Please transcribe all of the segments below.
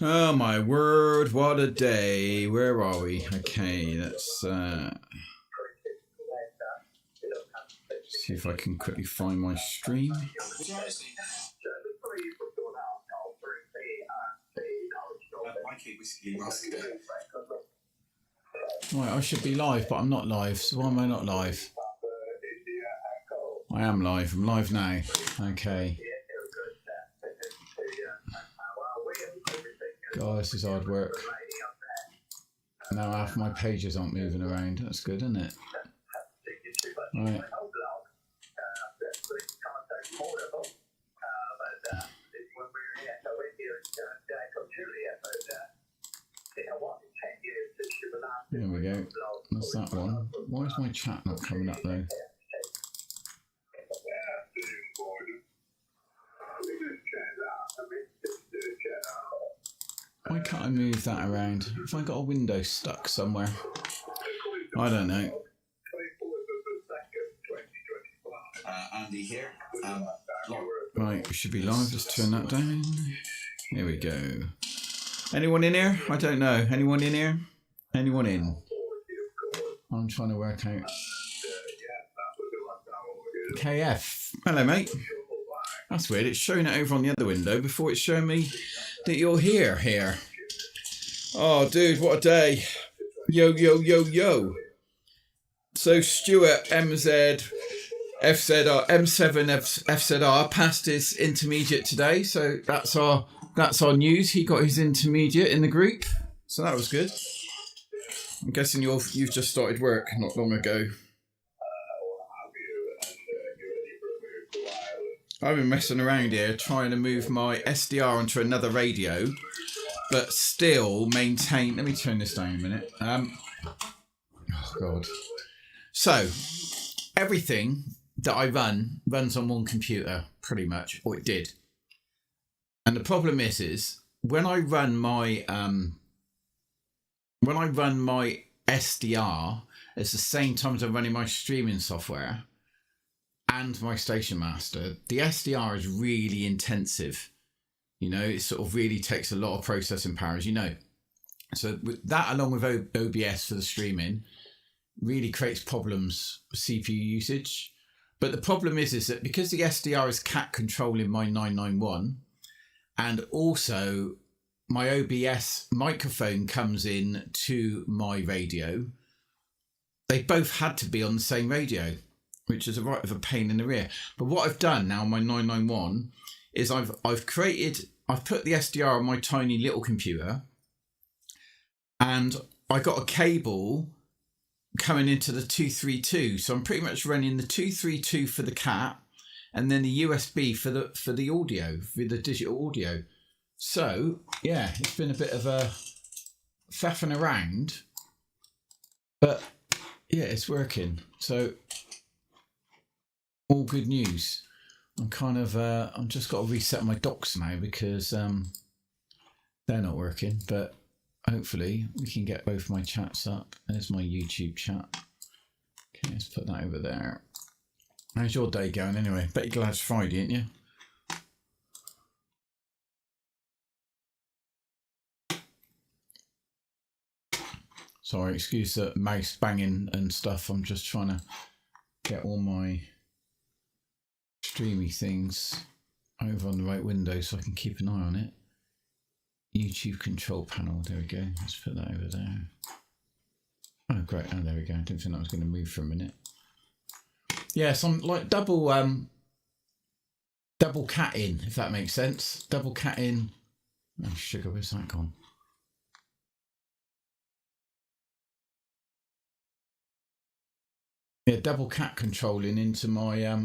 Oh my word, what a day. Where are we? Okay, let's see if I can quickly find my stream. Right, I should be live, but I'm not live. So why am I not live? I am live. I'm live now. Okay. God, this is hard work. Now half my pages aren't moving around. That's good, isn't it? Right. There we go. That's that one. Why is my chat not coming up though? Why can't I move that around? Have I got a window stuck somewhere? I don't know. Andy here. Right, we should be live. Just turn that down. Here we go. Anyone in here? I don't know. Anyone in here? Anyone in? I'm trying to work out. KF. Hello, mate. That's weird. It's showing it over on the other window before it's showing me that you're here. Oh, dude, what a day. Yo, yo, yo, yo. So Stuart, MZ, FZR, M7 FZR passed his intermediate today. So that's our news. He got his intermediate in the group. So that was good. I'm guessing you've just started work not long ago. I've been messing around here trying to move my SDR onto another radio, but still maintain. Let me turn this down a minute. Oh God. So everything that I runs on one computer, pretty much, or it did. And the problem is when I run my SDR, it's the same time as I'm running my streaming software and my Station Master. The SDR is really intensive. You know, it sort of really takes a lot of processing power, as you know. So with that, along with OBS for the streaming, really creates problems with CPU usage. But the problem is that because the SDR is cat controlling my 991, and also my OBS microphone comes in to my radio, they both had to be on the same radio, which is a right of a pain in the rear. But what I've done now on my 991 is I've created I've put the SDR on my tiny little computer, and I got a cable coming into the 232. So I'm pretty much running the 232 for the cat, and then the USB for the audio, for the digital audio. So yeah, it's been a bit of a faffing around, but yeah, it's working. So all good news. I'm kind of I've just got to reset my docks now because they're not working, but hopefully we can get both my chats up. There's my YouTube chat. Okay, let's put that over there. How's your day going anyway? Bet you're glad it's Friday, ain't you? Sorry, excuse the mouse banging and stuff. I'm just trying to get all my streamy things over on the right window so I can keep an eye on it. YouTube control panel, there we go. Let's put that over there. Oh great, oh there we go. I didn't think that was going to move for a minute. Yeah, some like double cat in, if that makes sense. Double cat in. Oh sugar, where's that gone? Yeah, double cat controlling into my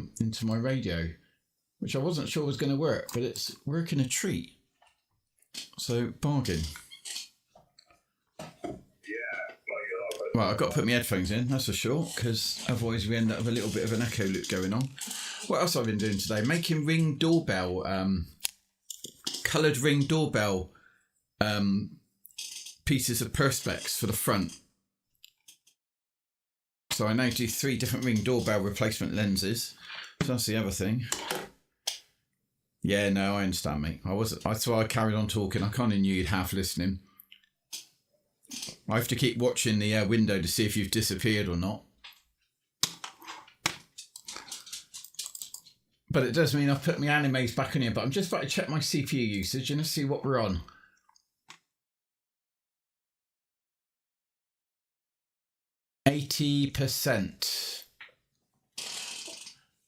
radio, which I wasn't sure was going to work, but it's working a treat. So bargain. Well, I've got to put my headphones in, that's for sure, because otherwise we end up with a little bit of an echo loop going on. What else have I been doing today? Making Ring doorbell, coloured Ring doorbell pieces of perspex for the front. So I now do 3 different Ring doorbell replacement lenses. So that's the other thing. Yeah, no, I understand, mate. That's why I carried on talking. I kind of knew you'd half listening. I have to keep watching the window to see if you've disappeared or not. But it does mean I've put my animes back on here. But I'm just about to check my CPU usage and let's see what we're on. %.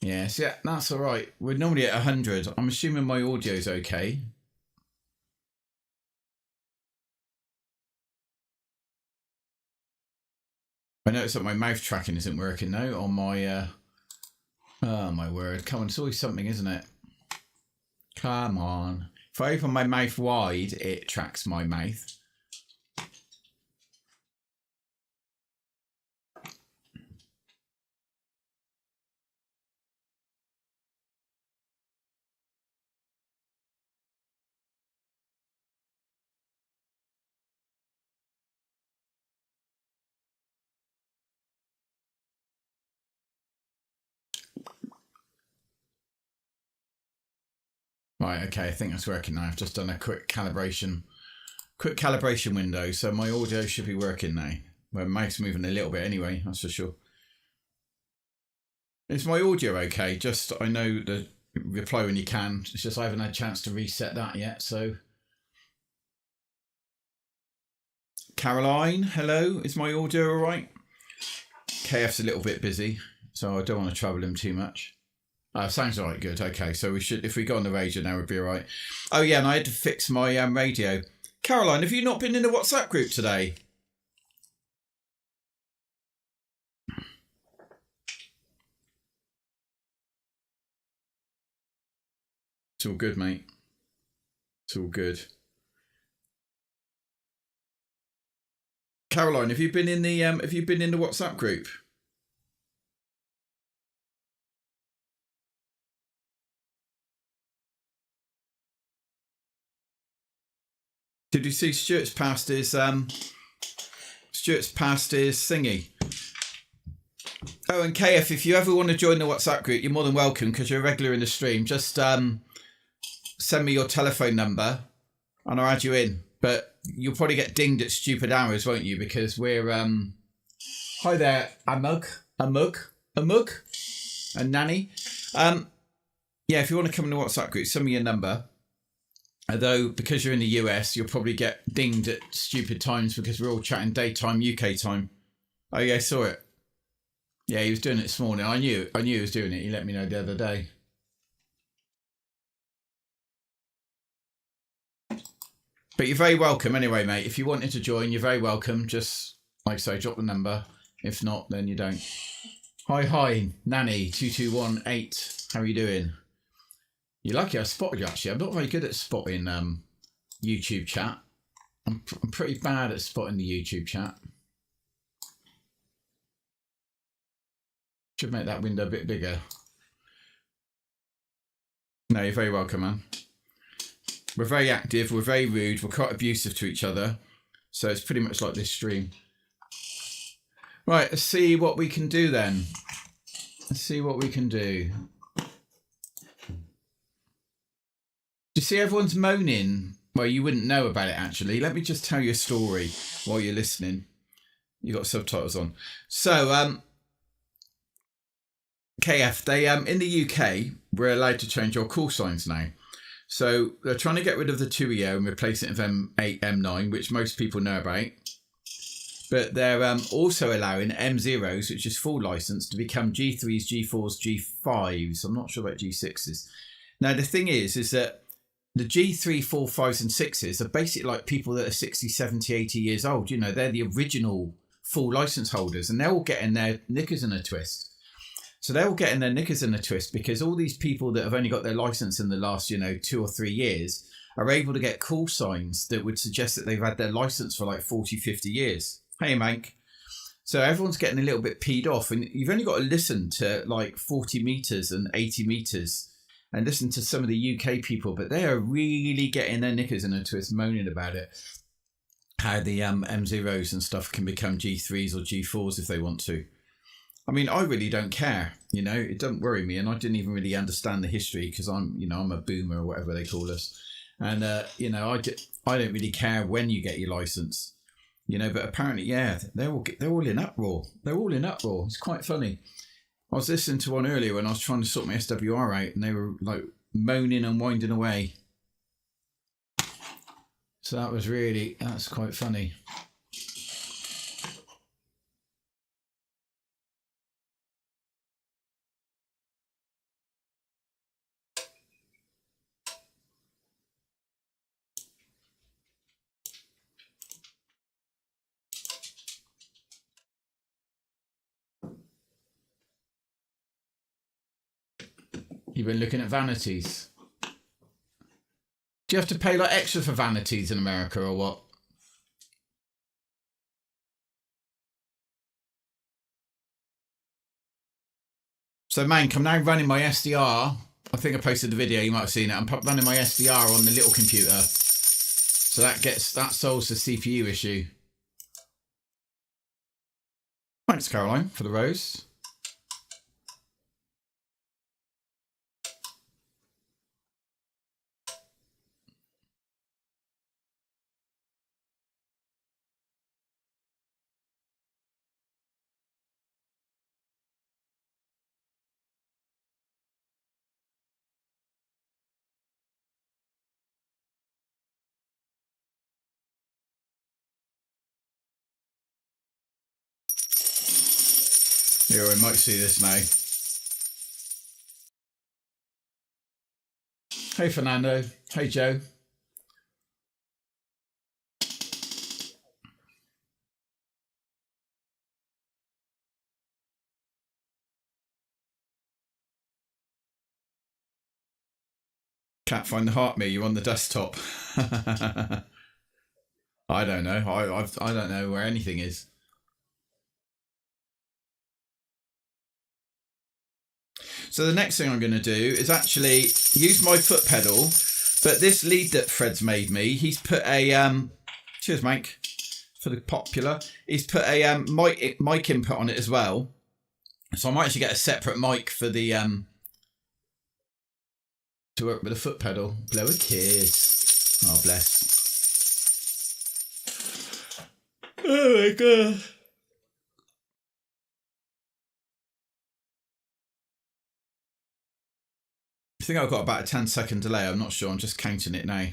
Yes, yeah, that's all right. We're normally at 100. I'm assuming my audio's okay. I noticed that my mouth tracking isn't working now on my... oh, my word. Come on, it's always something, isn't it? Come on. If I open my mouth wide, it tracks my mouth. Right, okay, I think that's working now. I've just done a quick calibration window, so my audio should be working now. My mouth's moving a little bit anyway, that's for sure. Is my audio okay? Just, I know the reply when you can. It's just I haven't had a chance to reset that yet, so. Caroline, hello. Is my audio all right? KF's a little bit busy, so I don't want to trouble him too much. Sounds all right, good. Okay, so we should, if we go on the radio now, we'd be all right. Oh yeah, and I had to fix my radio. Caroline, have you not been in the WhatsApp group today? It's all good, mate. It's all good. Caroline, have you been in the WhatsApp group? Did you see Stuart's passed his thingy? Oh, and KF, if you ever want to join the WhatsApp group, you're more than welcome because you're a regular in the stream. Just send me your telephone number and I'll add you in. But you'll probably get dinged at stupid hours, won't you? Because we're hi there, Amug, and Nanny. Yeah, if you want to come in the WhatsApp group, send me your number. Although, because you're in the US, you'll probably get dinged at stupid times because we're all chatting daytime, UK time. Oh yeah, I saw it. Yeah, he was doing it this morning. I knew he was doing it. He let me know the other day. But you're very welcome anyway, mate. If you wanted to join, you're very welcome. Just, like I say, drop the number. If not, then you don't. Hi, Nanny2218. How are you doing? You're lucky I spotted you, actually. I'm not very good at spotting YouTube chat. I'm pretty bad at spotting the YouTube chat. Should make that window a bit bigger. No, you're very welcome, man. We're very active. We're very rude. We're quite abusive to each other. So it's pretty much like this stream. Right, let's see what we can do then. Let's see what we can do. Do you see everyone's moaning? Well, you wouldn't know about it, actually. Let me just tell you a story while you're listening. You got subtitles on. So, KF, they in the UK, we're allowed to change our call signs now. So they're trying to get rid of the 2EO and replace it with M8, M9, which most people know about. But they're also allowing M0s, which is full license, to become G3s, G4s, G5s. I'm not sure about G6s. Now, the thing is that the G3, 4, 5s and 6s are basically like people that are 60, 70, 80 years old. You know, they're the original full license holders, and they're all getting their knickers in a twist. So they're all getting their knickers in a twist because all these people that have only got their license in the last, 2 or 3 years are able to get call signs that would suggest that they've had their license for like 40, 50 years. Hey, Mank. So everyone's getting a little bit peed off, and you've only got to listen to like 40 meters and 80 meters and listen to some of the UK people, but they are really getting their knickers in a twist, moaning about it. How the M0s and stuff can become G3s or G4s if they want to. I mean, I really don't care, it doesn't worry me. And I didn't even really understand the history because I'm a boomer or whatever they call us. And, I don't really care when you get your license, but apparently, yeah, they're all in uproar. They're all in uproar. It's quite funny. I was listening to one earlier when I was trying to sort my SWR out and they were like moaning and winding away. So that's quite funny. You've been looking at vanities. Do you have to pay like extra for vanities in America or what? So, Mank, I'm now running my SDR. I think I posted the video. You might have seen it. I'm running my SDR on the little computer. So that solves the CPU issue. Thanks, Caroline, for the rose. Here, we might see this now. Hey, Fernando. Hey, Joe. Can't find the heart me. You're on the desktop. I don't know. I don't know where anything is. So the next thing I'm going to do is actually use my foot pedal, but this lead that Fred's made me, he's put a cheers, Mike, for the popular. He's put a mic input on it as well, so I might actually get a separate mic for the to work with the foot pedal. Blow a kiss. Oh, bless. Oh my god. I think I've got about a 10-second delay. I'm not sure. I'm just counting it now.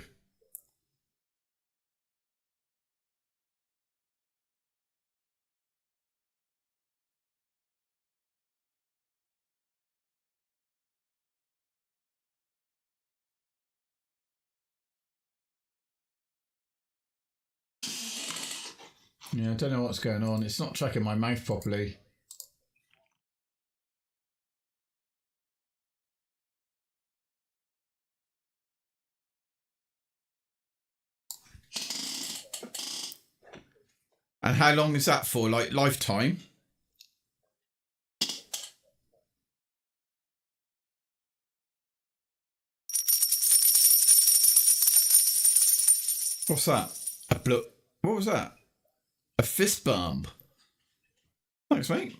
Yeah, I don't know what's going on. It's not tracking my mouth properly. And how long is that for? Like lifetime? What's that? A blow? What was that? A fist bump. Thanks, mate.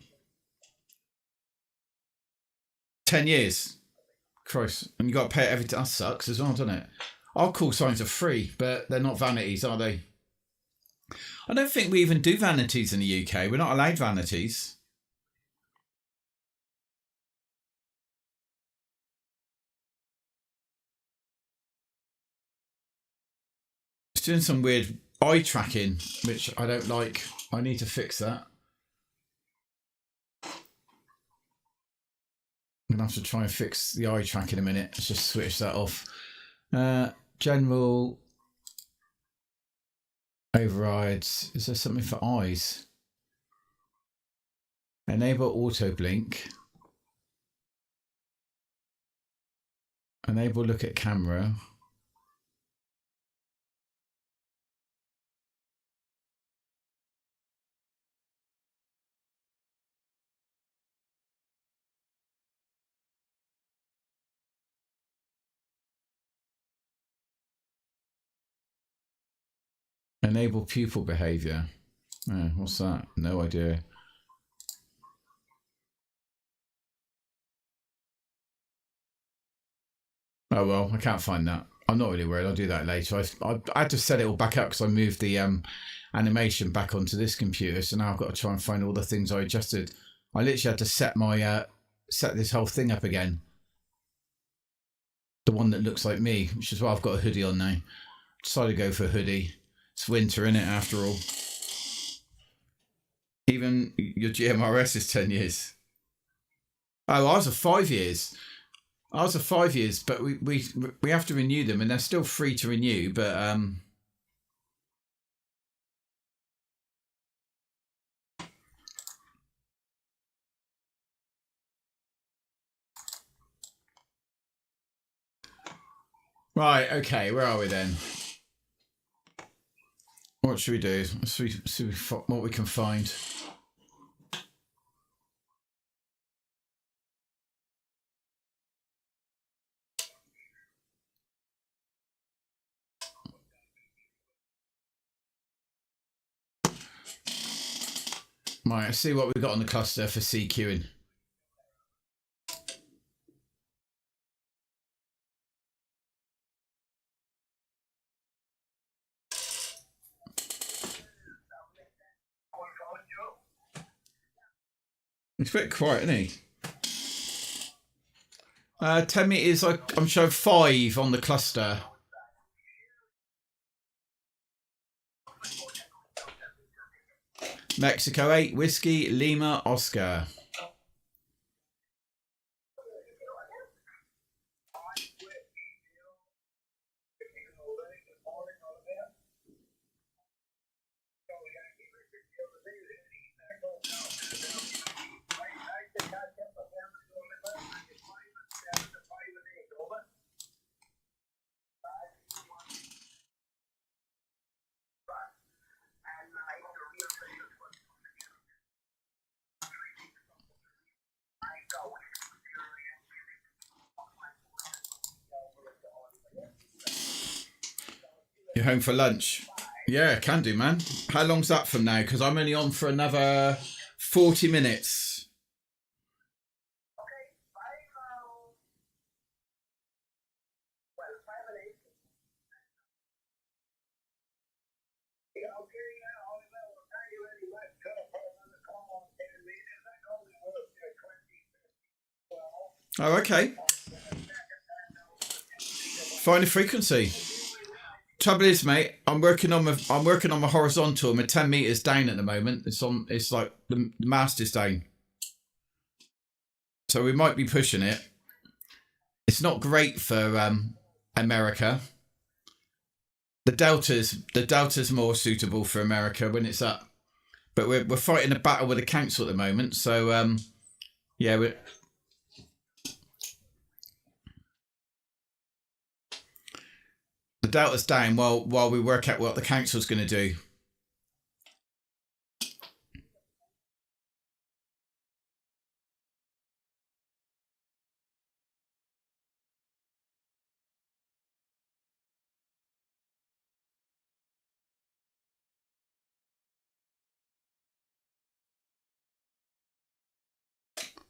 10 years. Christ. And you got to pay it every time. That sucks as well, doesn't it? Our call signs are free, but they're not vanities, are they? I don't think we even do vanities in the UK. We're not allowed vanities. It's doing some weird eye tracking, which I don't like. I need to fix that. I'm going to have to try and fix the eye track in a minute. Let's just switch that off. General overrides. Is there something for eyes? Enable auto blink. Enable look at camera. Enable pupil behavior. What's that? No idea. Oh well, I can't find that. I'm not really worried. I'll do that later. I had to set it all back up because I moved the animation back onto this computer. So now I've got to try and find all the things I adjusted. I literally had to set my set this whole thing up again. The one that looks like me, which is why I've got a hoodie on now. Decided to go for a hoodie. It's winter, innit, after all. Even your GMRS is 10 years. Oh, ours are 5 years. Ours are 5 years, but we have to renew them, and they're still free to renew. But right, okay, where are we then? What should we do? Let's see what we can find. Right, let's see what we've got on the cluster for CQing. It's a bit quiet, isn't he? 10 meters, I'm showing 5 on the cluster. Mexico 8, Whiskey, Lima, Oscar. You're home for lunch? Yeah, can do, man. How long's that from now? Because I'm only on for another 40 minutes. Oh, okay. Find a frequency. Trouble is, mate, I'm working on my horizontal. My 10 meters down at the moment. It's like the master's down. So we might be pushing it. It's not great for America. The delta's more suitable for America when it's up. But we're fighting a battle with the council at the moment. So, yeah, the Delta's down while we work out what the council's going to do.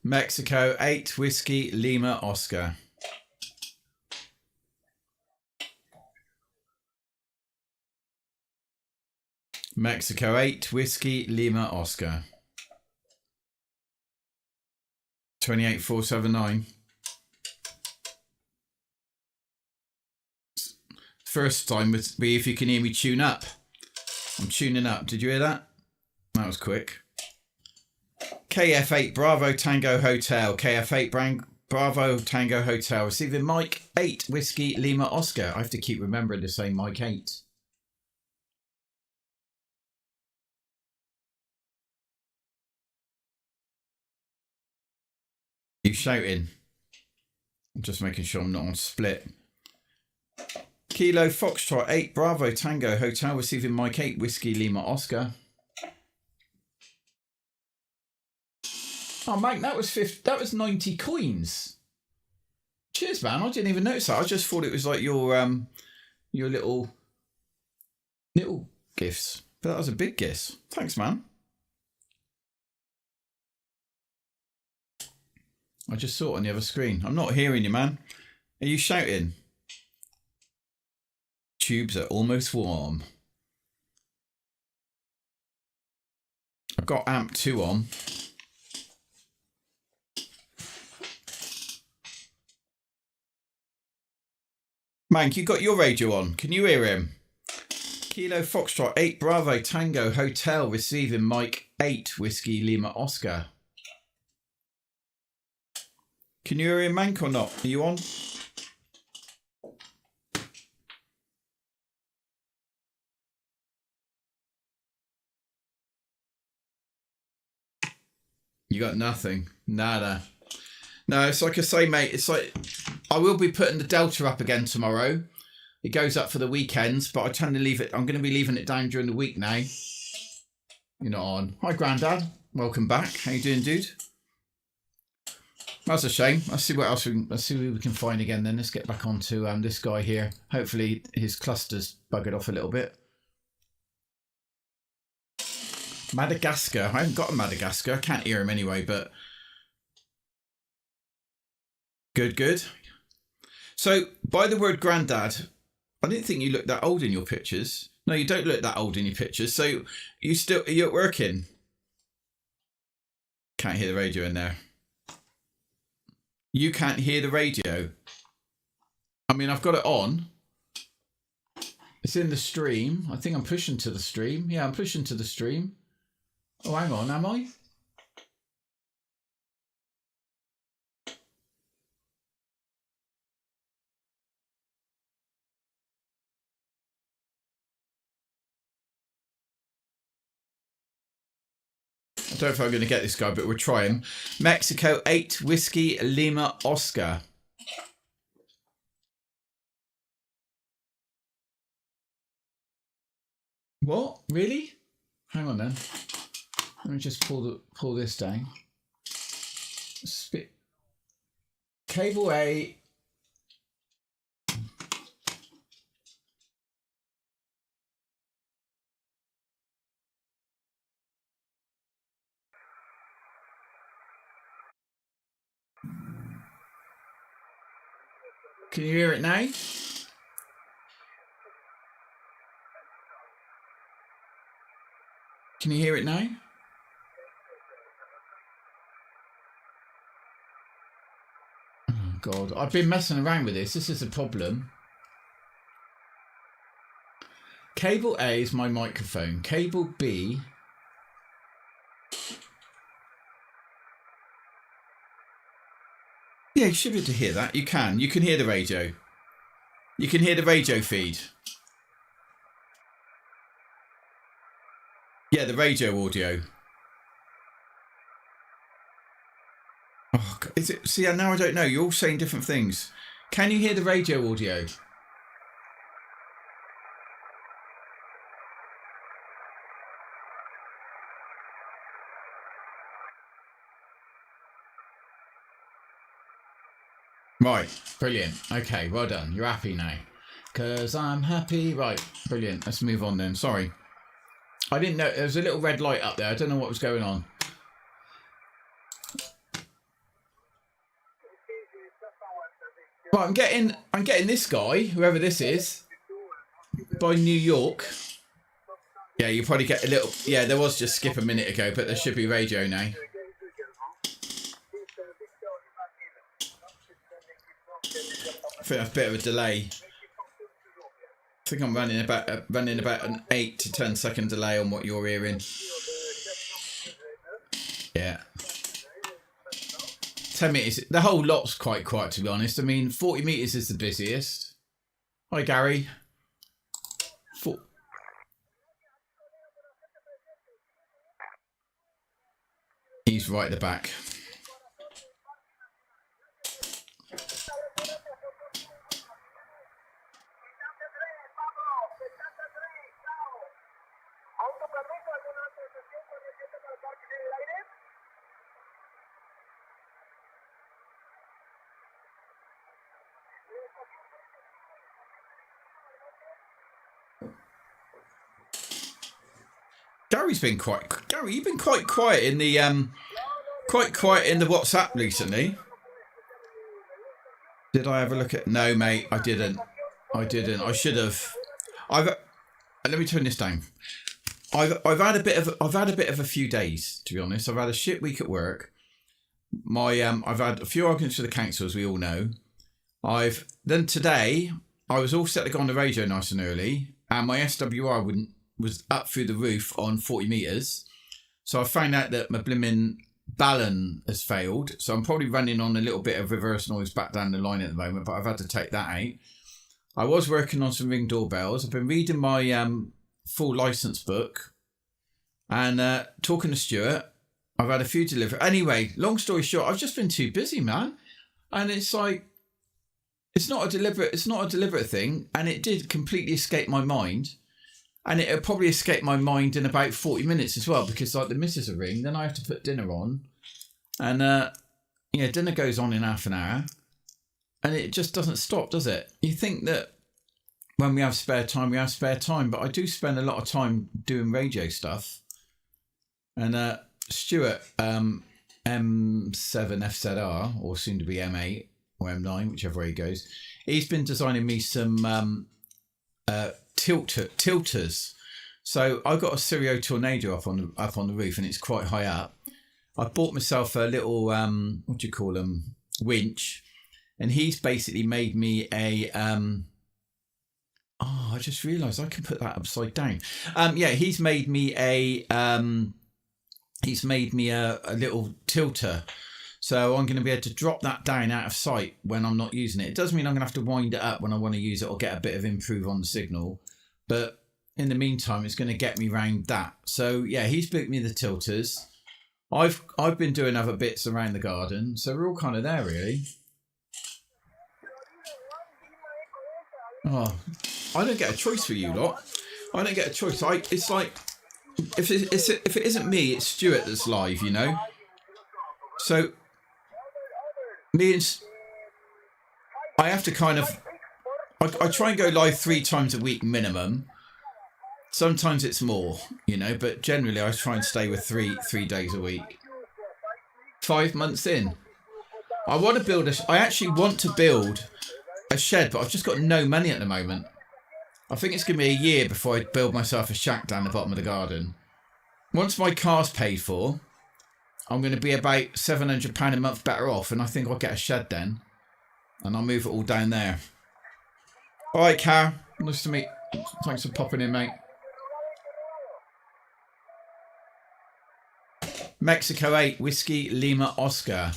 Mexico 8 Whiskey Lima Oscar. Mexico 8 Whiskey Lima Oscar. 28479. First time would be if you can hear me tune up. I'm tuning up. Did you hear that? That was quick. KF8 Bravo Tango Hotel. KF8 Bravo Tango Hotel. Receiving Mike 8 Whiskey Lima Oscar. I have to keep remembering to say Mike 8. You shouting? I'm just making sure I'm not on split. Kilo Foxtrot 8 Bravo Tango Hotel. Receiving Mike 8 Whiskey Lima Oscar. Oh, Mike, that was 90 coins. Cheers, man. I didn't even notice that. I just thought it was like your little gifts. But that was a big gift. Thanks, man. I just saw it on the other screen. I'm not hearing you, man. Are you shouting? Tubes are almost warm. I've got amp 2 on. Mank, you got your radio on. Can you hear him? Kilo Foxtrot 8 Bravo Tango Hotel receiving Mike 8 Whiskey Lima Oscar. Can you hear him, Mank, or not? Are you on? You got nothing. Nada. No, it's like I say, mate, it's like I will be putting the Delta up again tomorrow. It goes up for the weekends, but I tend to leave it. I'm going to be leaving it down during the week now. You're not on. Hi, Grandad. Welcome back. How you doing, dude? That's a shame. Let's see what else let's see what we can find again then. Let's get back onto this guy here. Hopefully his cluster's buggered off a little bit. Madagascar. I haven't got a Madagascar. I can't hear him anyway, but good, good. So, by the word granddad, I didn't think you looked that old in your pictures. No, you don't look that old in your pictures. So, are you at working? Can't hear the radio in there. You can't hear the radio. I mean, I've got it on. It's in the stream. I think I'm pushing to the stream. Yeah, I'm pushing to the stream. Oh, hang on, am I? I don't know if I'm going to get this guy, but we're trying. Mexico 8 Whiskey Lima Oscar. What? Really? Hang on then. Let me just pull this down. Cable A. Can you hear it now? Can you hear it now? Oh God, I've been messing around with this. This is a problem. Cable A is my microphone. Cable B. Yeah, you should be able to hear that. You can. You can hear the radio. You can hear the radio feed. Yeah, the radio audio. Oh, is it? See, now I don't know. You're all saying different things. Can you hear the radio audio? Right, brilliant. Okay, well done. You're happy now. Because I'm happy. Right, brilliant. Let's move on then. Sorry. I didn't know. There was a little red light up there. I don't know what was going on. Right, I'm getting this guy, whoever this is, by New York. Yeah, you probably get a little... Yeah, there was just skip a minute ago, but there should be radio now. I think that's a bit of a delay. I think I'm running about an 8 to 10 second delay on what you're hearing. Yeah. 10 metres. The whole lot's quite quiet, to be honest. I mean, 40 metres is the busiest. Hi, Gary. He's right at the back. Gary, you've been quite quiet in the WhatsApp recently. Did I have a look at? No, mate, I didn't. I should have. Let me turn this down. I've had a bit of a few days, to be honest. I've had a shit week at work. I've had a few arguments with the council, as we all know. Then today I was all set to go on the radio nice and early, and my SWR was up through the roof on 40 metres. So I found out that my blimmin' Ballon has failed. So I'm probably running on a little bit of reverse noise back down the line at the moment, but I've had to take that out. I was working on some Ring doorbells. I've been reading my full licence book and talking to Stuart. I've had a few deliveries. Anyway, long story short, I've just been too busy, man. And it's like, it's not a deliberate thing. And it did completely escape my mind. And it'll probably escape my mind in about 40 minutes as well, because like the missus will ring, then I have to put dinner on. And dinner goes on in half an hour. And it just doesn't stop, does it? You think that when we have spare time, but I do spend a lot of time doing radio stuff. And Stuart, M7FZR, or soon to be M8 or M9, whichever way he goes, he's been designing me some tilters. So I got a Sirio Tornado up on the roof, and it's quite high up. I bought myself a little winch, and he's basically made me a I just realised I can put that upside down. He's made me a little tilter. So I'm going to be able to drop that down out of sight when I'm not using it. It does mean I'm going to have to wind it up when I want to use it or get a bit of improve on the signal. But in the meantime, it's going to get me round that. So yeah, he's booked me the tilters. I've been doing other bits around the garden. So we're all kind of there, really. Oh, I don't get a choice for you lot. I don't get a choice. It's like, if it isn't me, it's Stuart that's live, you know. So me and I have to kind of I try and go live 3 times a week minimum. Sometimes it's more, you know, but generally I try and stay with three days a week. 5 months in, I actually want to build a shed, but I've just got no money at the moment. I think it's going to be a year before I build myself a shack down the bottom of the garden. Once my car's paid for, I'm going to be about £700 a month better off, and I think I'll get a shed then, and I'll move it all down there. All right, Car. Nice to meet you. Thanks for popping in, mate. Mexico 8, Whiskey Lima Oscar.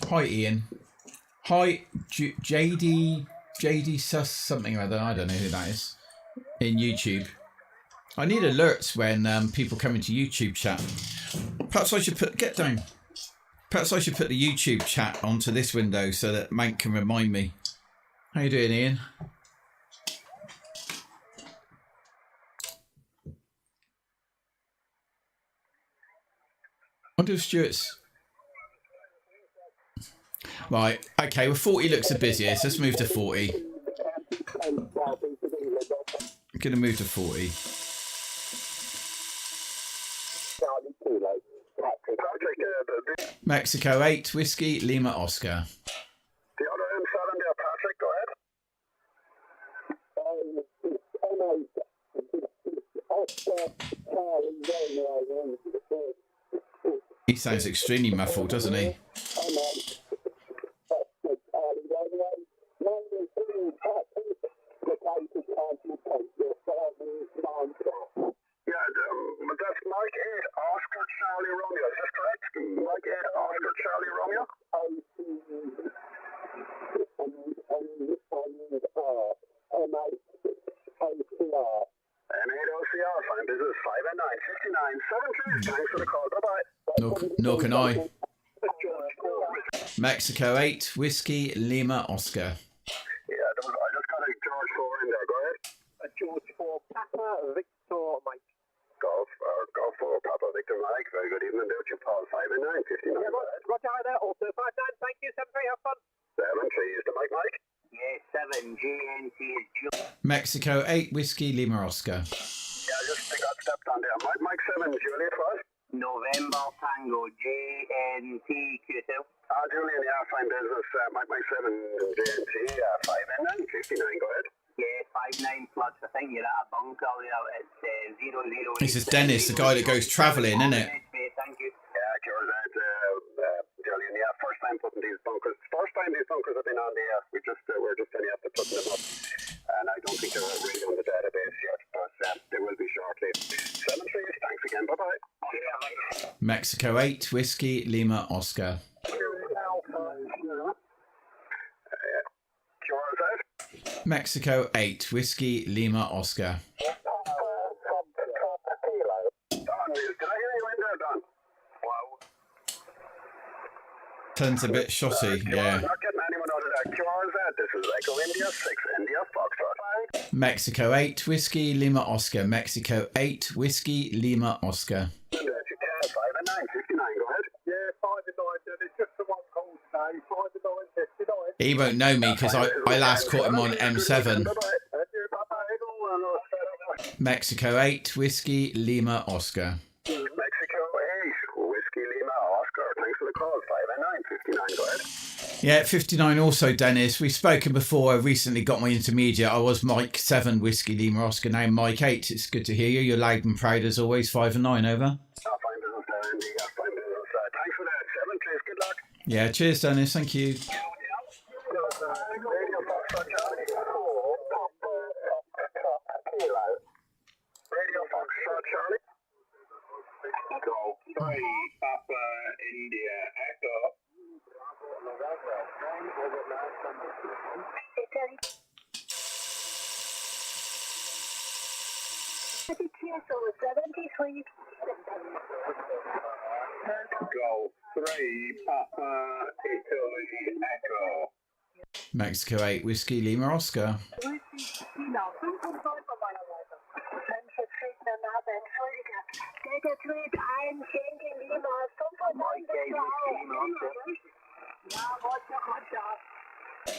Hi, Ian. Hi, JD Sus something or other. I don't know who that is. in YouTube. I need alerts when people come into YouTube chat. Perhaps I should get down. Perhaps I should put the YouTube chat onto this window so that Mank can remind me. How you doing, Ian? I wonder if Stuart's... Right, okay, well 40 looks the busiest. Let's move to 40. I'm going to move to 40. Mexico 8, Whiskey, Lima, Oscar. The other M7 there, Patrick, go ahead. He sounds extremely muffled, doesn't he? That's Mike 8 Oscar Charlie Romeo, is this correct? Mike 8 Oscar Charlie Romeo? M8WLO, fine business, 5 and 9, 59, 7 thanks for the call, bye-bye. No can I. Mexico 8, Whiskey, Lima, Oscar. Yeah, I just got a George 4 in there, go ahead. A George 4, Papa, Victor, Mike. Golf 4, Papa, Victor, Mike. Very good evening there to you, Paul. 5 and 9, 59. Yeah, Roger there, also 5-9, thank you, 7-3, have fun. 7, please, to Mike. Yeah, 7, GNT is Julie. Mexico 8, Whiskey, Lima, Oscar. Yeah, I just got stepped on there. Mike 7, Juliet, what? November Tango, JNT Q2. Julian, yeah, fine business. Mike 7, JNT, 5 and 9, 59, go ahead. Yeah, 5-9 plus, I think you're at a bunker there, it's 0-0. This is Dennis, the guy that goes travelling, isn't it? Thank you. Yeah, cure that, Julian, yeah, first time putting these bunkers. First time these bunkers have been on the air. We're just only after putting them up. And I don't think they're really on the database yet, but they will be shortly. 7 trees, thanks again, bye-bye. Mexico 8, Whiskey, Lima, Oscar. Mexico 8, Whiskey, Lima, Oscar. Don, did I hear you in there, Don? Wow. Turns a bit shotty, yeah. Not getting anyone out of that. QRZ, this is Echo India, 6 India, Foxtrot. Mexico 8, Whiskey, Lima, Oscar. Mexico 8, Whiskey, Lima, Oscar. 5 and 9, 59, go ahead. Yeah, 5 and 9, it's just the one call today, 5 and 9, 59. He won't know me because I last caught him on M7. Mexico 8, Whiskey, Lima, Oscar. Mexico 8, Whiskey, Lima, Oscar. Thanks for the call. 5 and 9, 59, go ahead. Yeah, 59 also, Dennis. We've spoken before. I recently got my intermediate. I was Mike 7, Whiskey, Lima, Oscar. Now Mike 8. It's good to hear you. You're loud and proud as always. 5 and 9, over. Fine business there, Andy. Yeah, fine business. Thanks for that. 7, please. Good luck. Yeah, cheers, Dennis. Thank you. Radio Foxtrot Charlie. Radio Foxtrot Charlie. Go 3, Papa India Echo. Go 3, Papa Italy Echo. Mexico 8, Whiskey, Lima, Oscar.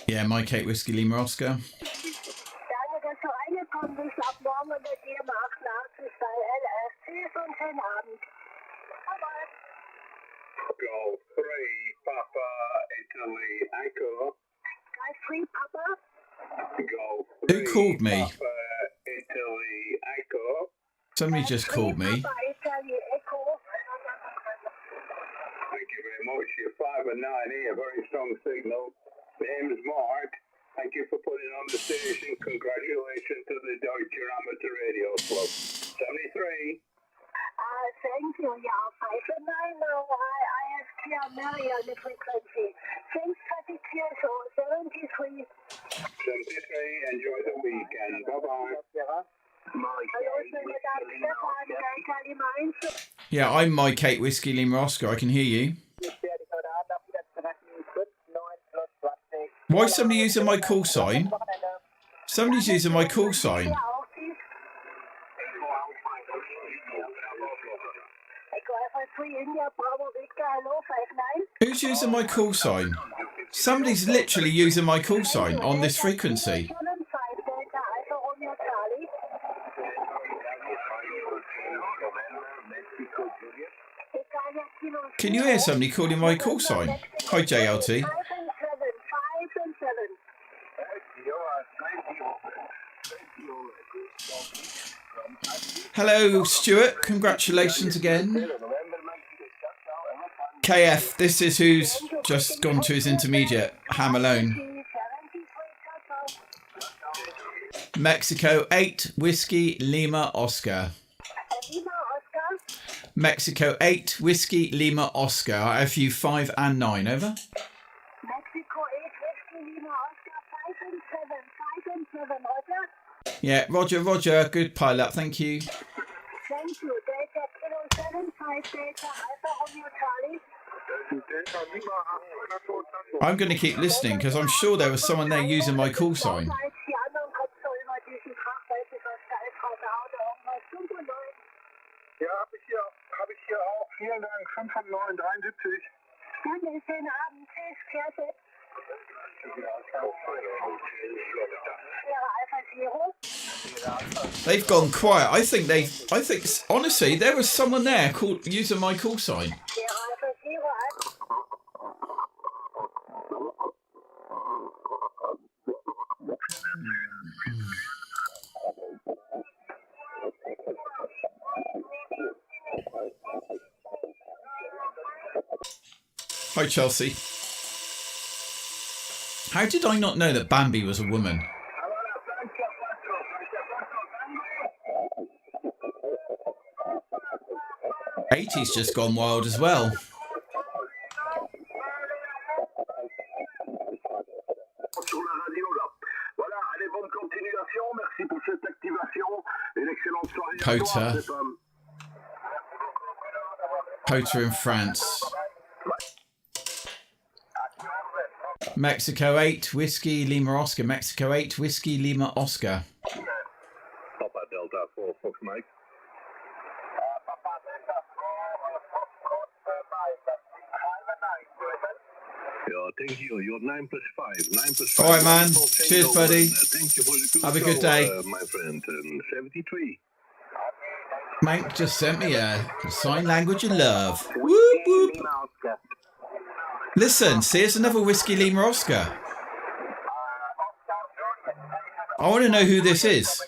Yeah, Mike 8, Whiskey, Lima, Oscar. Danke, dass du reingekommen bist. Ab morgen unter dir um 88 bei LS. Tschüss und schönen Abend. Bye-bye. Go 3, Papa Italy Echo. Guys, free, Papa. Go 3, Who called me? Papa Italy Echo. Somebody just called me. Papa, Italy, Echo. Thank you very much. You're 5 and 9 here. Very strong signal. Name's Mark. Thank you for putting on the station. Congratulations to the Deutsche Amateur Radio Club. 73. Thank you. Yeah, 5 and 9 now. I have clear Mary on the frequency. Thanks for the clear show. 73. 73. Enjoy the weekend. Bye-bye. Hallo, schönen Tag, Stefan, Charlie Mainz. Yeah, I'm Mike 8 Whiskey Lima Oscar. I can hear you. Why is somebody using my call sign? Somebody's using my call sign. Ja, auch Sie. Echo Alpha 3 India, Bravo Victor, hello, 59. Who's using my call sign? Somebody's literally using my call sign on this frequency. 5 Delta Alpha Romeo Charlie. Italia Kilo Can you hear somebody calling my call sign? Hi, JLT. 5 and 7. Hello, Stuart. Congratulations again. KF, this is who's just gone to his intermediate. Ham alone. Mexico 8 Whiskey Lima Oscar. Lima Oscar. Mexico 8 Whiskey Lima Oscar. FU 5 and 9. Over. Mexico 8 Whiskey Lima Oscar 5 and 7. 5 and 7, Roger. Yeah, Roger. Good pilot. Thank you. Thank you. Delta Kilo 7 5 Delta Alpha Romeo Charlie. I'm going to keep listening because I'm sure there was someone there using my call sign. Als die anderen kommt so über diesen Krach, weiß ich, was da ist, Frau Daude, irgendwas 95. Ja, habe ich hier auch. Vielen Dank. 50973. Dann schönen Abend. Tschüss, Klasse. Ja, Alpha Zero. They've gone quiet. I think honestly there was someone there using my call sign. Ja, Alpha Zero. Hi, Chelsea. How did I not know that Bambi was a woman? 80's just gone wild as well. Sur la radio là. Voilà, allez, bonne continuation. Merci pour cette activation. Une excellente soirée. Potter in France. Mexico 8 Whiskey Lima Oscar. Mexico 8 Whiskey Lima Oscar. Papa Delta 4 Fox Mike. Thank you. You're 9 plus 5. 9 plus 5. All right, man. Cheers, buddy. Thank you for the good Have a good day. my friend. 73. Mate just sent me a sign language of love. Whoop, whoop. Listen, see, it's another Whiskey Lima Oscar. I want to know who this is.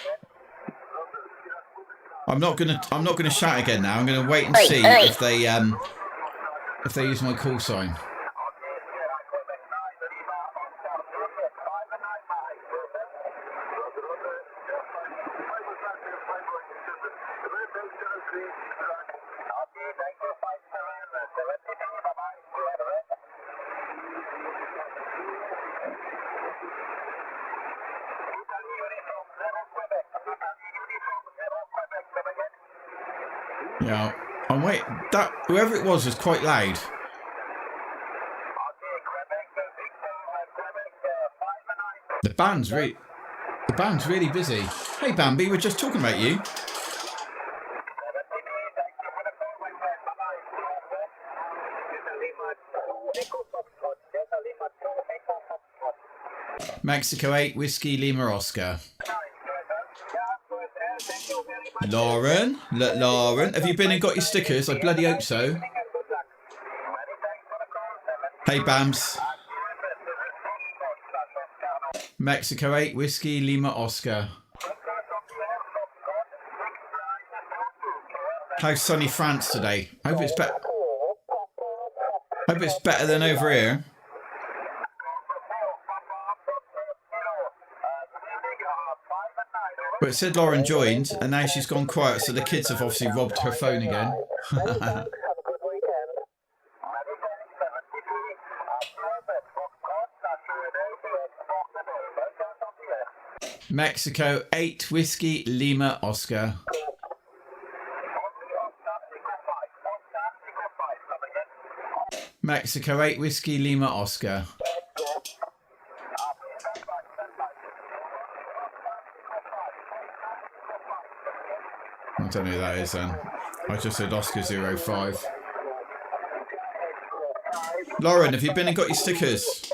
I'm not gonna shout again now. I'm gonna wait and see if they use my call sign. Yeah, I'm waiting. That whoever it was quite loud. The band's really busy. Hey Bambi, we're just talking about you. Mexico 8 Whiskey Lima Oscar. Lauren, look, Lauren, have you been and got your stickers? I bloody hope so. Hey Bams. Mexico 8 Whiskey Lima Oscar. How's sunny France today? Hope it's better. Hope it's better than over here. But it said Lauren joined, and now she's gone quiet, so the kids have obviously robbed her phone again. Mexico 8 Whiskey Lima Oscar. Mexico 8 Whiskey Lima Oscar. I don't know who that is then. I just said Oscar 05. Lauren, have you been and got your stickers?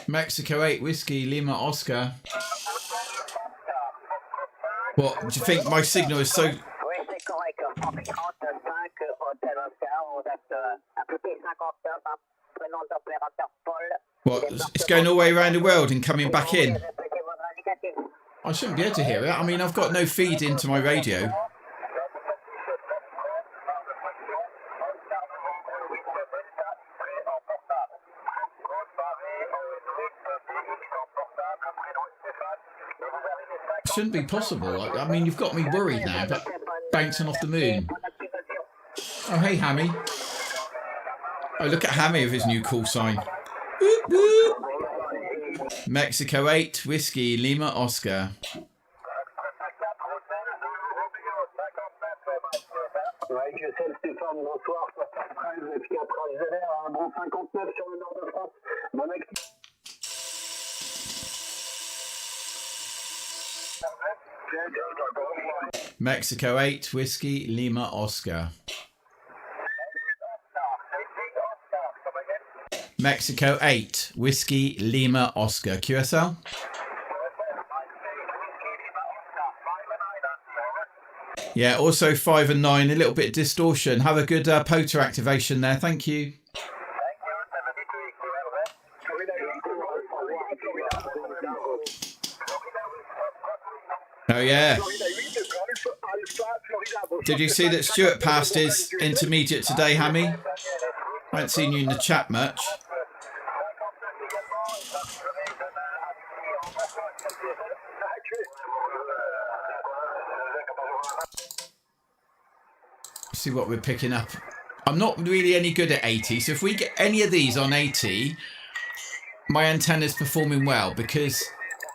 Mexico 8 Whiskey Lima Oscar. What, do you think my signal is so... What, it's going all the way around the world and coming back in? I shouldn't be able to hear it. I mean, I've got no feed into my radio. Shouldn't be possible. I mean, you've got me worried now, but bouncing off the moon. Oh, hey, Hammy. Oh, look at Hammy with his new call sign. Whoop, whoop. Mexico 8 Whiskey Lima Oscar. Mexico 8 Whiskey Lima Oscar. Mexico 8 Whiskey Lima Oscar. QSL? Yeah, also 5 and 9, a little bit of distortion. Have a good POTA activation there. Thank you. Oh, yeah. Did you see that Stuart passed his intermediate today, Hammy? I haven't seen you in the chat much. See what we're picking up. I'm not really any good at 80, so if we get any of these on 80, my antenna's performing well, because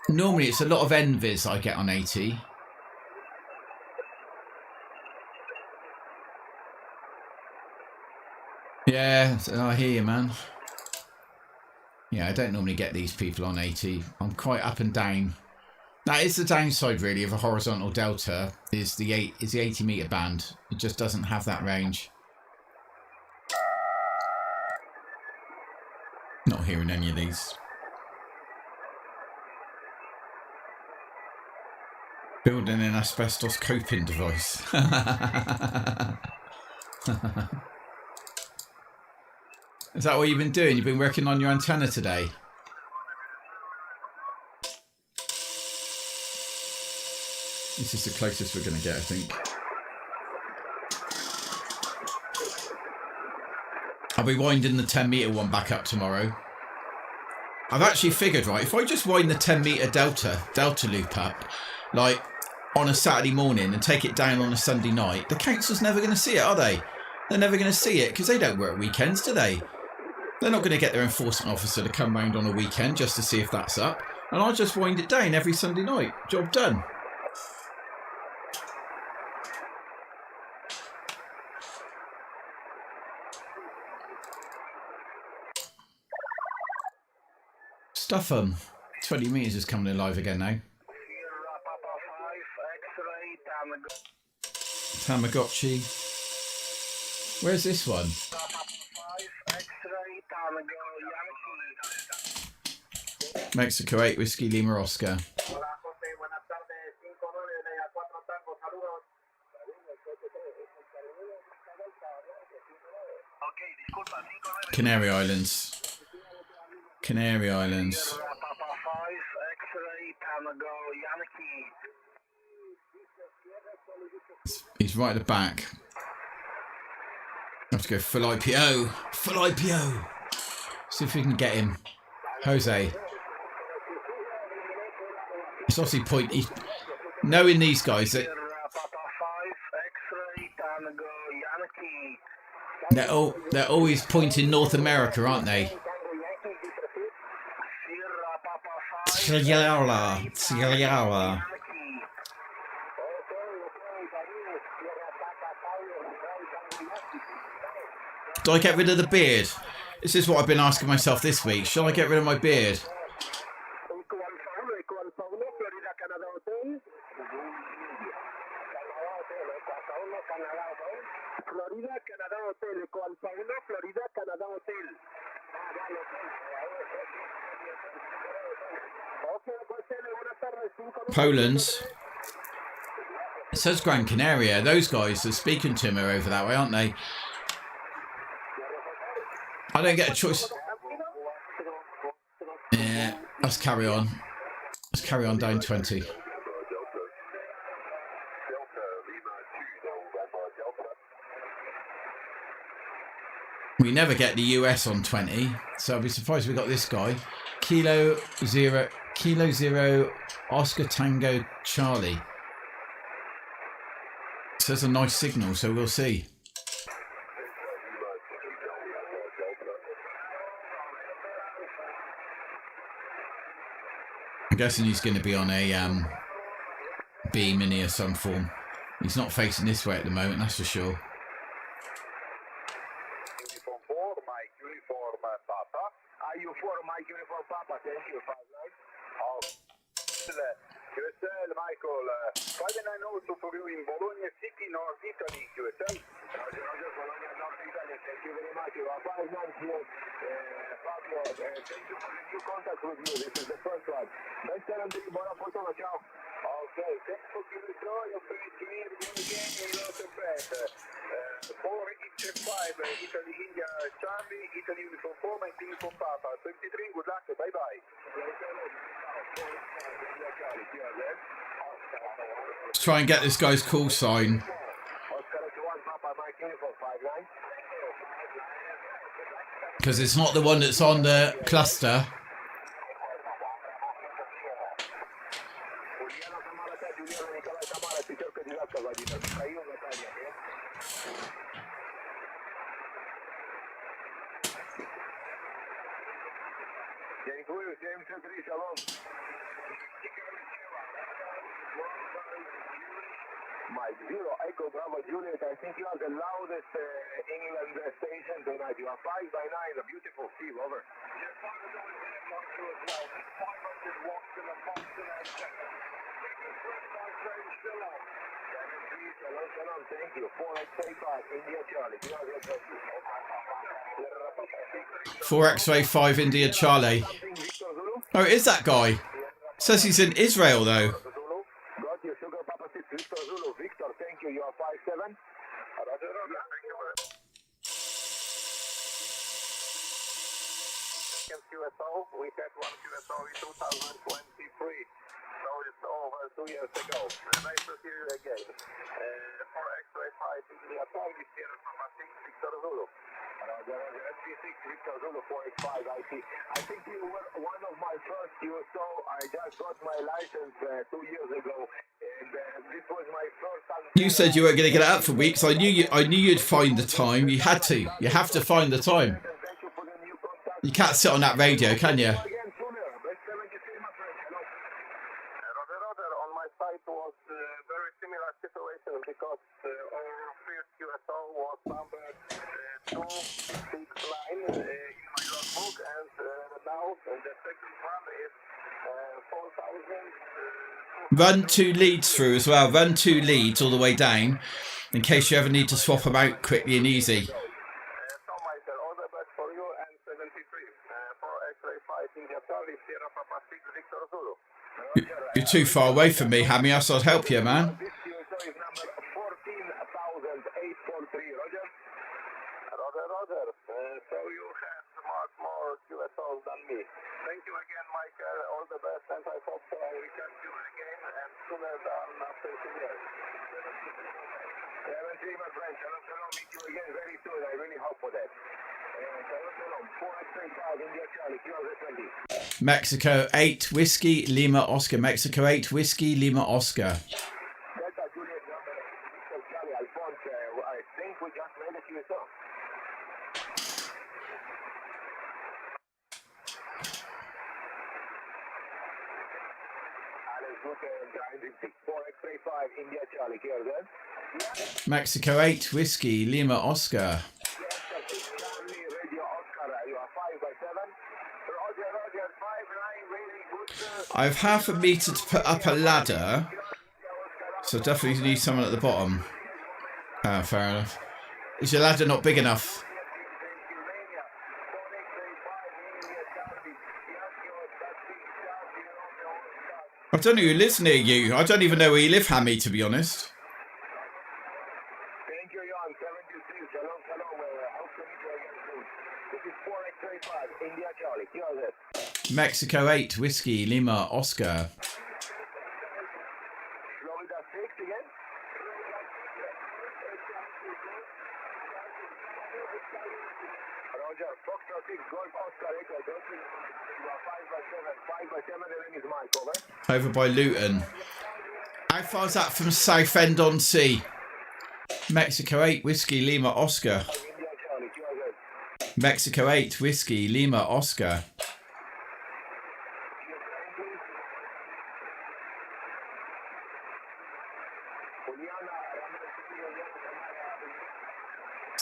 normally it's a lot of NVIS I get on 80. Yeah, I hear you, man. Yeah, I don't normally get these people on 80. I'm quite up and down. That is the downside, really, of a horizontal delta, is the 80 meter band. It just doesn't have that range. Not hearing any of these. Building an asbestos coping device. Is that what you've been doing? You've been working on your antenna today? This is the closest we're going to get, I think. I'll be winding the 10 meter one back up tomorrow. I've actually figured, right, if I just wind the 10 meter delta loop up, like on a Saturday morning and take it down on a Sunday night, the council's never going to see it, are they? They're never going to see it because they don't work weekends, do they? They're not going to get their enforcement officer to come round on a weekend just to see if that's up. And I'll just wind it down every Sunday night. Job done. Stuff 'em. 20 metres is coming alive again now. Tamagotchi. Where's this one? Mexico 8 Whiskey Lima Oscar. Canary Islands. Canary Islands. He's right at the back. I have to go full IPO. Full IPO. See if we can get him. Jose. It's obviously knowing these guys that they're always pointing North America, aren't they? Sierra. Do I get rid of the beard? This is what I've been asking myself this week. Shall I get rid of my beard? Poland's. It says Gran Canaria. Those guys are speaking to me over that way, aren't they? I don't get a choice. Yeah, let's carry on. Let's carry on down 20. We never get the US on 20, so I'll be surprised we got this guy. Kilo Zero Oscar Tango Charlie. So that's a nice signal, so we'll see. I'm guessing he's going to be on a B mini of some form. He's not facing this way at the moment, that's for sure. Michael, 590 for you in Bologna City, North Italy, QSL. Roger, Bologna, North Italy, thank you very much. You are 590, Fabio, thank you for the new contact with you. This is the first one. Best Andri, buona fortuna, ciao. Okay, thanks for giving me your first game, you lost a bet. 4 Eastern 5, Italy, India, Charlie, Italy uniform 4, 19 uniform Papa. 23, good luck, bye-bye. Let's try and get this guy's call sign. Because it's not the one that's on the cluster. Mike, 0 Echo Bravo Juliet, I think you are the loudest England station tonight. You are 5 by 9, a beautiful Steve, over. Yes, 500 watts in a Boston thank you. 4X85, India Charlie. 4X85 India Charlie. Oh, it is that guy. Says he's in Israel though. Got you, Sugar Papa 6, Victor Zulu. Victor, thank you. You are 5-7. Roger, thank you. QSO, we had one QSO in 2023. So it's over 2 years ago. Nice to hear you again. 4X85 India Charlie, Sierra Papa 6, Victor Zulu. SB6 Victor Zulu 485. I think you were one of my first QSO. I just got my license 2 years ago, and this was my first time. You said you weren't going to get it out for weeks. I knew you'd find the time. You had to. You have to find the time. You can't sit on that radio, can you? On my site was very similar situation because our first QSO was number 269 in my logbook, and now the second one is 4,000. Run 2 leads through as well. Run 2 leads all the way down in case you ever need to swap them out quickly and easy. So, Michael, all the best for you, and 73 for X-ray 5 India Charlie, Sierra Papa 6 Victor Zulu. You're too far away from me, Hammy. I said I'd help you, man. This QSO is number 14,843, Roger? Roger. So you have much more QSOs than me. Thank you again, Michael. All the best, and I hope we can do again, and sooner than after 2 years. see, my friend. Shalom, shalom. Meet you again very soon. I really hope for that. Shalom, shalom. 4x35 India Charlie, QRZ 20. Mexico 8 Whiskey Lima Oscar. Mexico 8 Whiskey Lima Oscar. Delta Juliet number 6 Charlie Alphonse. I think we just made it to your song. Alex Brooker driving 4x35 India Charlie, QRZ. Mexico 8 Whiskey Lima Oscar. Charlie Radio Oscar, you are 5x7. Roger, Roger, 5-9, really good, sir. I have half a metre to put up a ladder, so definitely need someone at the bottom. Ah, fair enough. Is your ladder not big enough? I don't know who lives near you. I don't even know where you live, Hammy, to be honest. Thank you, Jan. 73. Shalom, shalom. Hope to meet you again soon. This is 4x35 India Charlie, QRZ. Mexico 8 Whiskey Lima Oscar. Florida 6 again. Roger, Foxtrot 6, Golf Oscar Echo, Delta. You are 5x7. 5x7, the name is Mike, over. Over by Luton. How far is that from Southend on Sea? Mexico 8 Whiskey Lima Oscar. India Charlie, QRZ. Mexico 8 Whiskey Lima Oscar.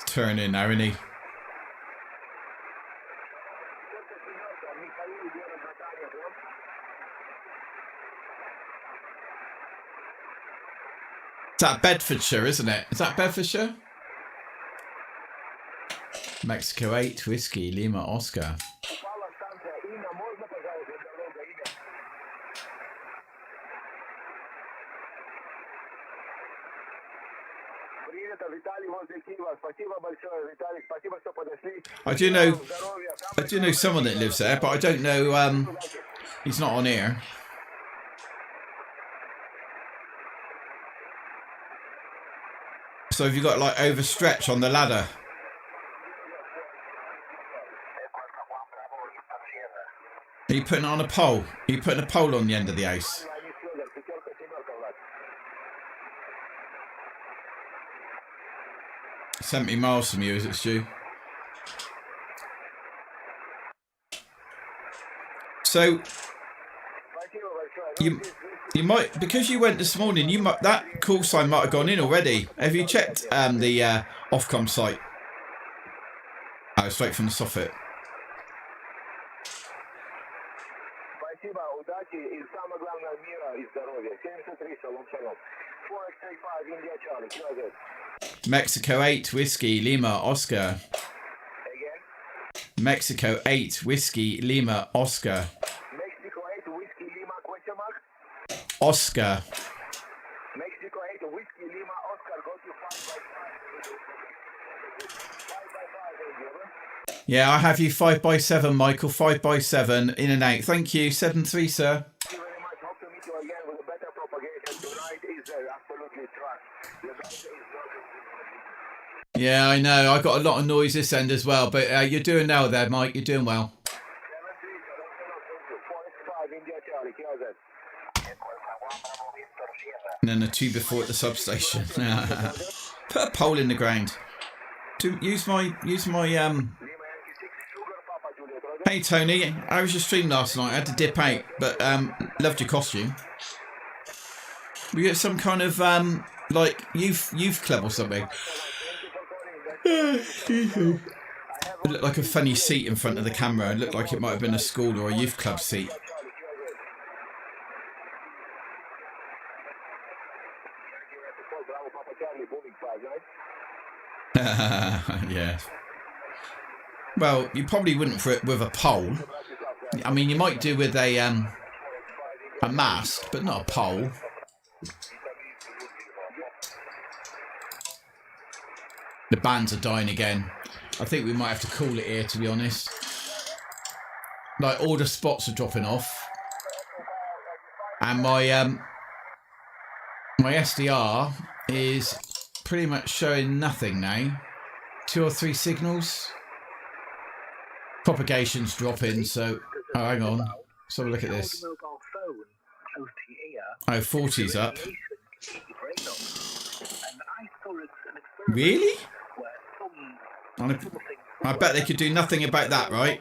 Turn in now, isn't he? Is that Bedfordshire, isn't it? Is that Bedfordshire? Mexico 8 Whiskey Lima Oscar. I do know someone that lives there, but I don't know. He's not on here. So have you got like overstretch on the ladder? Are you putting it on a pole? Are you putting a pole on the end of the house? $70 miles from you, is it, Stu? So you might, because you went this morning, you might, that call sign might have gone in already. Have you checked the Ofcom site? Oh, straight from the soffit. Mexico 8 Whiskey Lima Oscar. Mexico 8 Whiskey Lima Oscar. Mexico 8 Whiskey Lima question mark. Oscar. Mexico 8 Whiskey Lima Oscar, go to 5x5. 5x5, Yeah, I have you 5x7, Michael. 5x7 in and out. Thank you. 7-3, sir. Thank you very much. Hope to meet you again with a better propagation. Tonight is absolutely trust. Yeah, I know. I got a lot of noise this end as well, but you're doing well there, Mike. You're doing well. 4x5 India Charlie, QRZ. And then the two before at the substation. Put a pole in the ground. Use my Hey Tony, how was your stream last night? I had to dip out, but loved your costume. We get some kind of like youth club or something. It looked like a funny seat in front of the camera. It looked like it might have been a school or a youth club seat. Yeah. Well, you probably wouldn't for it with a pole. I mean, you might do with a mast, but not a pole. The bands are dying again. I think we might have to call it here, to be honest. Like, all the spots are dropping off. And my SDR is pretty much showing nothing now. 2 or 3 signals. Propagation's dropping, so... Oh, hang on. Let's have a look at this. Oh, 40's up. Really? I bet they could do nothing about that, right?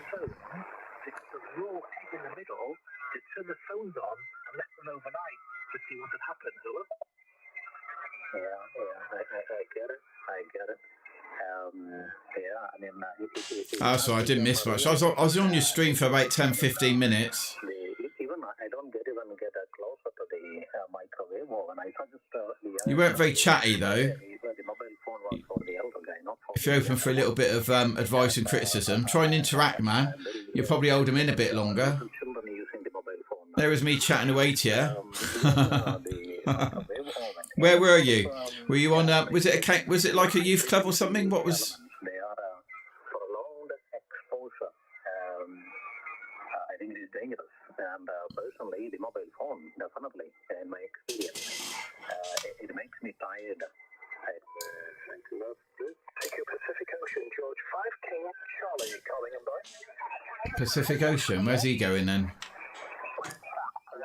Oh, sorry, I didn't miss much. I was on your stream for about 10-15 minutes. You weren't very chatty, though. If you're open for a little bit of advice and criticism, try and interact, man. You'll probably hold them in a bit longer. There was me chatting away to you. Where were you? Were you on? Was it like a youth club or something? What was? I think it is dangerous, and personally, the mobile phone definitely, in my experience, it makes me tired. Thank you, Pacific Ocean, George 5 King Charlie calling him by. Pacific Ocean. Where's he going then?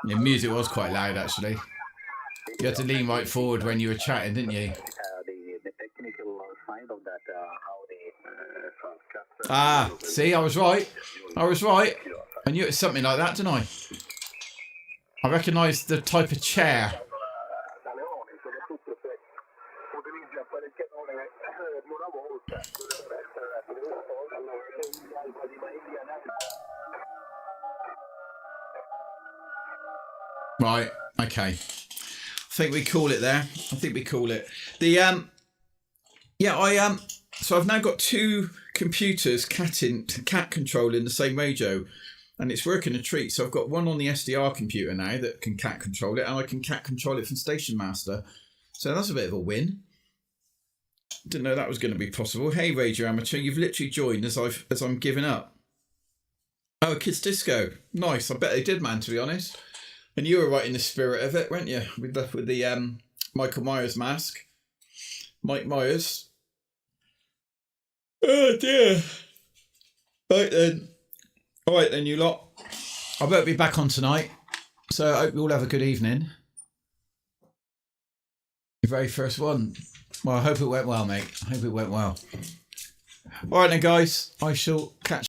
The music was quite loud, actually. You had to lean right forward when you were chatting, didn't you? The technical side of that, how Ah, see, I was right. I was right. I knew it was something like that, didn't I? I recognised the type of chair. Right, okay. I think we call it there. I think we call it. So I've now got 2 computers cat controlling the same radio, and it's working a treat. So I've got one on the SDR computer now that can cat control it, and I can cat control it from Station Master. So that's a bit of a win. Didn't know that was going to be possible. Hey, Radio Amateur, you've literally joined as I'm giving up. Oh, Kids Disco, nice. I bet they did, man. To be honest, and you were right in the spirit of it, weren't you? We left with the Michael Myers mask. Mike Myers. Oh dear. Right then. All right then, you lot. I better be back on tonight. So I hope you all have a good evening. Your very first one. Well, I hope it went well, mate. I hope it went well. All right then, guys. I shall catch